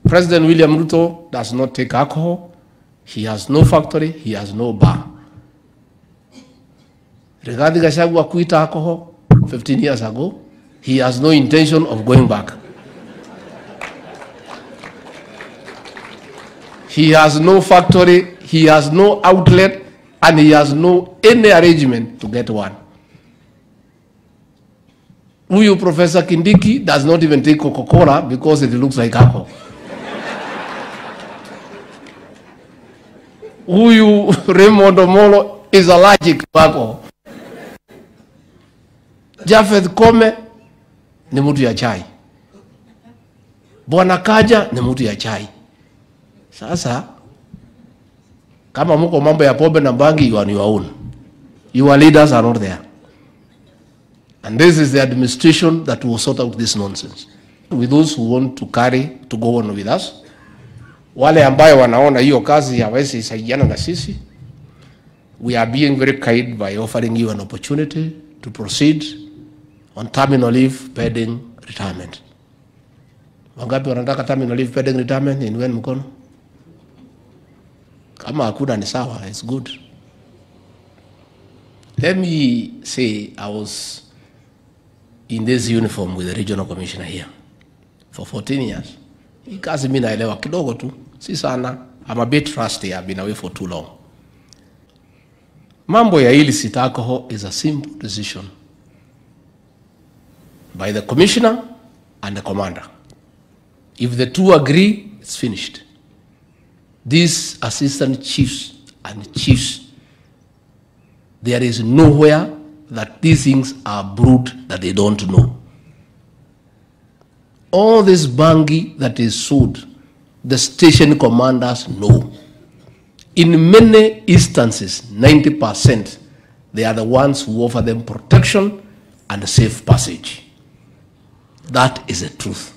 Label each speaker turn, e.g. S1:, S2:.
S1: President William Ruto does not take alcohol. He has no factory. He has no bar. Regarding Gachagua quit alcohol 15 years ago, he has no intention of going back. He has no factory, he has no outlet, and he has no any arrangement to get one. Huyu Professor Kindiki does not even take Coca-Cola because it looks like alcohol. Huyu Raymond Omolo is allergic to alcohol. Jafeth Kome ni mtu ya chai. Bwana Kaja ni mtu ya chai. Sasa kama mko mambo ya pombe na bangi, you are on your own. Your leaders are not there. And this is the administration that will sort out this nonsense. With those who want to go on with us, wale ambayo wanaona hiyo kazi hawezi saidiana na sisi, we are being very kind by offering you an opportunity to proceed on terminal leave pending retirement. Wangapi wanataka terminal leave pending retirement? Inweni mkono. Kama hakuna ni sawa, it's good. Let me say I was in this uniform with the regional commissioner here for 14 years. Hii kazi mimi naelewa kidogo tu, si sana. I'm a bit rusty, I've been away for too long. Mambo ya illicit alcohol is a simple decision by the commissioner and the commander. If the two agree, it's finished. These assistant chiefs and chiefs, there is nowhere that these things are brewed that they don't know. All this bangi that is sold, the station commanders know. In many instances, 90%, they are the ones who offer them protection and safe passage. That is the truth.